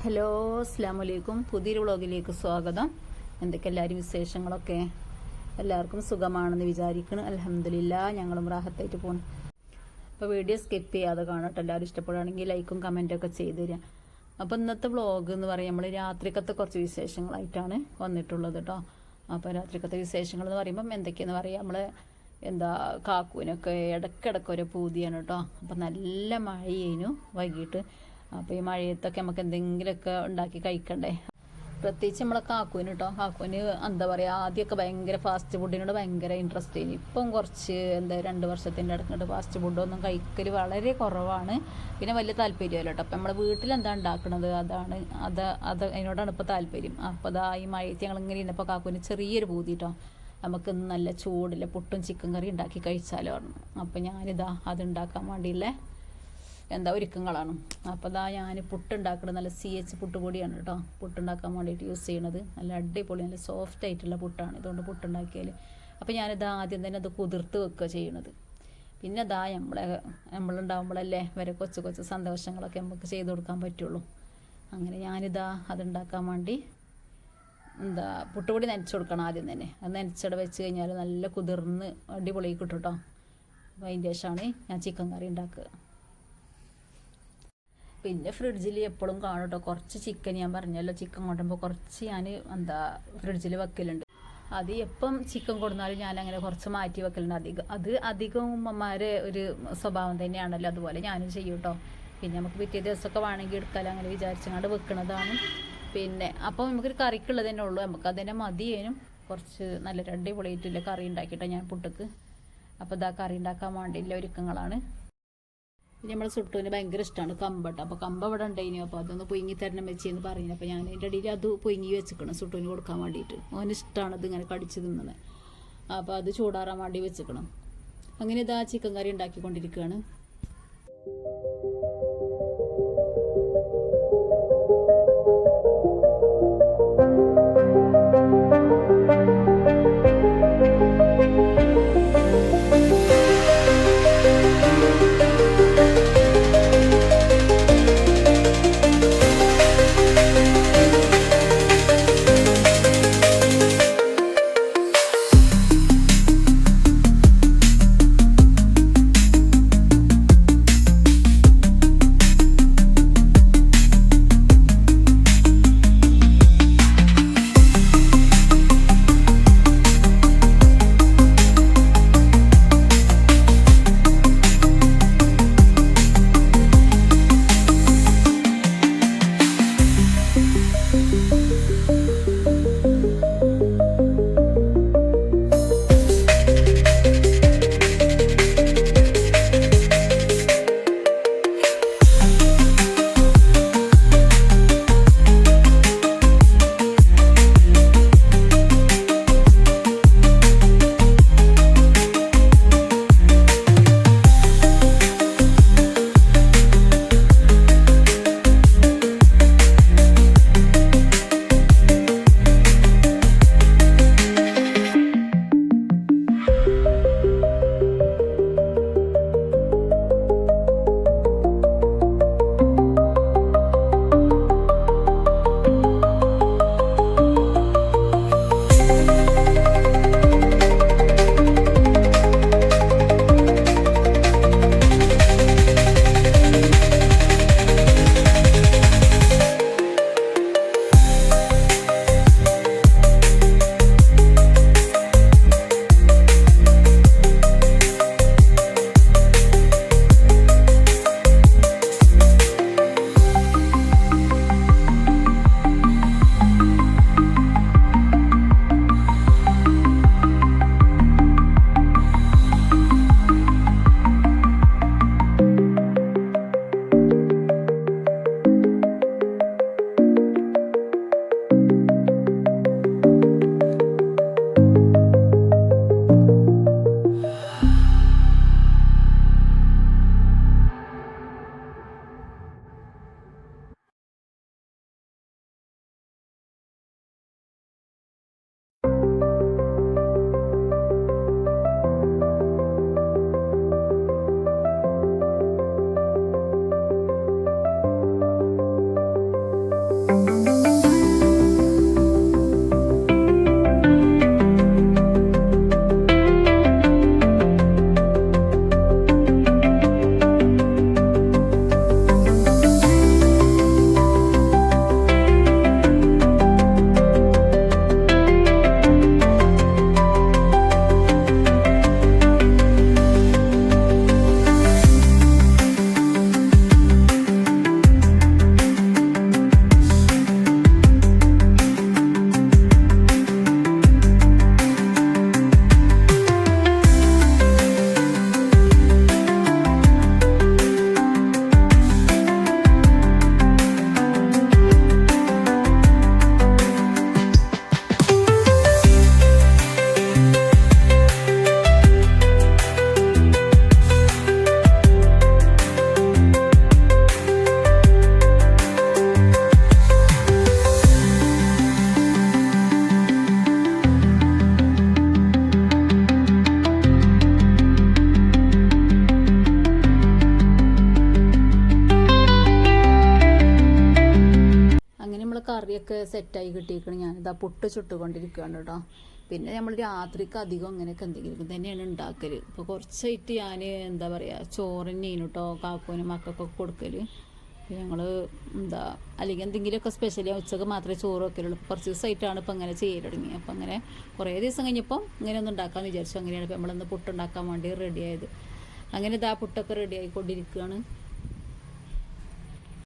Hello, അസ്സലാമു അലൈക്കും. പുതിയൊരു വ്ളോഗിലേക്ക് സ്വാഗതം. എന്തൊക്കെ എല്ലാവരും വിശേഷങ്ങളൊക്കെ? എല്ലാവർക്കും സുഖമാണെന്ന് വിചാരിക്കണം. അൽഹംദുലില്ലാ, ഞങ്ങളും റാഹത്തായിട്ട് പോകണം. അപ്പോൾ വീഡിയോ സ്കിപ്പ് ചെയ്യാതെ കാണട്ടെ. എല്ലാവരും ഇഷ്ടപ്പെടുകയാണെങ്കിൽ ലൈക്കും കമൻറ്റൊക്കെ ചെയ്ത് തരാം. അപ്പോൾ ഇന്നത്തെ വ്ളോഗ് എന്ന് പറയുമ്പോൾ നമ്മൾ രാത്രിക്കത്തെ കുറച്ച് വിശേഷങ്ങളായിട്ടാണ് വന്നിട്ടുള്ളത് കേട്ടോ. അപ്പോൾ രാത്രിക്കത്തെ വിശേഷങ്ങൾ എന്ന് പറയുമ്പം എന്തൊക്കെയാന്ന് പറയാം, നമ്മൾ കാക്കൂനൊക്കെ ഇടയ്ക്കിടയ്ക്ക് ഒരു പൂതിയാണ് കേട്ടോ. അപ്പം നല്ല മഴയേനു വൈകിട്ട്. അപ്പോൾ ഈ മഴയത്തൊക്കെ നമുക്ക് എന്തെങ്കിലുമൊക്കെ ഉണ്ടാക്കി കഴിക്കണ്ടേ. പ്രത്യേകിച്ച് നമ്മളെ കാക്കൂന് കേട്ടോ. കാക്കൂന് എന്താ പറയുക, ആദ്യമൊക്കെ ഭയങ്കര ഫാസ്റ്റ് ഫുഡിനോട് ഭയങ്കര ഇൻട്രസ്റ്റ് ആയിരുന്നു. ഇപ്പം കുറച്ച് 2 വർഷത്തിൻ്റെ ഇടയ്ക്കിട്ട് ഫാസ്റ്റ് ഫുഡൊന്നും കഴിക്കൽ വളരെ കുറവാണ്. പിന്നെ വലിയ താല്പര്യമല്ല കേട്ടോ. അപ്പം നമ്മുടെ വീട്ടിൽ എന്താ ഉണ്ടാക്കുന്നത് അതിനോടാണ് ഇപ്പോൾ താല്പര്യം. അപ്പോൾ അതാ ഈ മഴയത്ത് ഞങ്ങളിങ്ങനെ ഇരുന്നപ്പോൾ കാക്കൂന് ചെറിയൊരു പൂതി കേട്ടോ. നമുക്ക് നല്ല ചൂടില്ല പുട്ടും ചിക്കൻ കറി ഉണ്ടാക്കി കഴിച്ചാലോ പറഞ്ഞു. അപ്പോൾ ഞാനിതാ അതുണ്ടാക്കാൻ വേണ്ടിയില്ലേ ഒരുക്കങ്ങളാണ്. അപ്പോൾ ഞാൻ പുട്ടുണ്ടാക്കുന്നത് നല്ല CH പുട്ടുപൊടിയാണ് കേട്ടോ. പുട്ടുണ്ടാക്കാൻ വേണ്ടിയിട്ട് യൂസ് ചെയ്യണത് നല്ല അടിപൊളി നല്ല സോഫ്റ്റ് ആയിട്ടുള്ള പുട്ടാണ്. ഇതുകൊണ്ട് പുട്ടുണ്ടാക്കിയാൽ അപ്പോൾ ആദ്യം തന്നെ അത് കുതിർത്ത് വെക്കുക ചെയ്യണത്. പിന്നെ നമ്മളുണ്ടാകുമ്പോഴല്ലേ വരെ കൊച്ചു സന്തോഷങ്ങളൊക്കെ നമുക്ക് ചെയ്ത് കൊടുക്കാൻ പറ്റുള്ളൂ. അങ്ങനെ അതുണ്ടാക്കാൻ വേണ്ടി പുട്ടുപൊടി നനച്ച് കൊടുക്കണം ആദ്യം തന്നെ. അത് നനച്ചട വെച്ച് കഴിഞ്ഞാൽ നല്ല കുതിർന്ന് അടിപൊളി കിട്ടും കേട്ടോ. അപ്പോൾ അതിൻ്റെ ശേഷമാണ് ഞാൻ ചിക്കൻ കറി ഉണ്ടാക്കുക. പിന്നെ ഫ്രിഡ്ജിൽ എപ്പോഴും കാണും കേട്ടോ കുറച്ച് ചിക്കൻ. ഞാൻ പറഞ്ഞല്ലോ, ചിക്കൻ കൊണ്ടുമ്പോൾ കുറച്ച് ഞാൻ ഫ്രിഡ്ജിൽ വെക്കലുണ്ട്. അത് എപ്പം ചിക്കൻ കൊടുന്നാലും ഞാൻ അങ്ങനെ കുറച്ച് മാറ്റി വെക്കലുണ്ട്. അധികം ഉമ്മമാരെ ഒരു സ്വഭാവം തന്നെയാണല്ലോ. അതുപോലെ ഞാനും ചെയ്യും കേട്ടോ. പിന്നെ നമുക്ക് പിറ്റേ ദിവസമൊക്കെ വേണമെങ്കിൽ എടുക്കാമല്ലോ, അങ്ങനെ വിചാരിച്ചങ്ങാണ്ട് വെക്കണതാണ്. പിന്നെ അപ്പോൾ നമുക്കൊരു കറിക്കുള്ളത് തന്നെ ഉള്ളൂ. നമുക്ക് അതിനെ മതിയേനും കുറച്ച് നല്ല അടിപൊളിയായിട്ടില്ല കറി ഉണ്ടാക്കിയിട്ടാണ് ഞാൻ പുട്ടക്ക്. അപ്പോൾ കറി ഉണ്ടാക്കാൻ വേണ്ടിയില്ല ഒരുക്കങ്ങളാണ്. പിന്നെ നമ്മൾ സുട്ടുവിന് ഭയങ്കര ഇഷ്ടമാണ് കമ്പട്ട. അപ്പോൾ കമ്പ ഇവിടെ ഉണ്ടായിന്. അപ്പോൾ അതൊന്ന് പൊയിങ്ങി തരണം വെച്ചെന്ന് പറഞ്ഞു. അപ്പോൾ ഞാൻ അതിൻ്റെ ഇടയിൽ അത് പൊയിങ്ങി വെച്ചിക്കണം സുട്ടുവിന് കൊടുക്കാൻ വേണ്ടിയിട്ട്. അവന് ഇഷ്ടമാണ് ഇത് ഇങ്ങനെ കടിച്ച് തിന്നത്. അപ്പോൾ അത് ചൂടാറാൻ വേണ്ടി വെച്ചിക്കണം. അങ്ങനെ ചിക്കൻ കറി ഉണ്ടാക്കിക്കൊണ്ടിരിക്കുകയാണ്. നമ്മളെ കറിയൊക്കെ സെറ്റായി കിട്ടിയിരിക്കണം. ഞാനിതാ പുട്ട് ചുട്ടുകൊണ്ടിരിക്കുകയാണ് കേട്ടോ. പിന്നെ നമ്മൾ രാത്രിക്ക് അധികം അങ്ങനെയൊക്കെ എന്തെങ്കിലും തന്നെയാണ് ഉണ്ടാക്കൽ. ഇപ്പോൾ കുറച്ചായിട്ട് ഞാൻ എന്താ പറയുക ചോറ് തന്നെയാണ് കേട്ടോ കാക്കൂനും മക്കൾക്കൊക്കെ കൊടുക്കൽ. ഞങ്ങൾ എന്താ അല്ലെങ്കിൽ എന്തെങ്കിലുമൊക്കെ സ്പെഷ്യലി ഉച്ചക്ക് മാത്രമേ ചോറ് വെക്കലുള്ളൂ. കുറച്ച് ദിവസമായിട്ടാണ് ഇപ്പോൾ അങ്ങനെ ചെയ്യൽ തുടങ്ങി. അപ്പോൾ അങ്ങനെ കുറേ ദിവസം കഴിഞ്ഞപ്പോൾ ഇങ്ങനെ ഒന്ന് വിചാരിച്ചു. അങ്ങനെയാണ് ഇപ്പോൾ നമ്മളിന്ന് പുട്ടുണ്ടാക്കാൻ വേണ്ടി റെഡിയായത്. അങ്ങനെ ഇതാ പുട്ടൊക്കെ റെഡി ആയിക്കൊണ്ടിരിക്കുകയാണ്.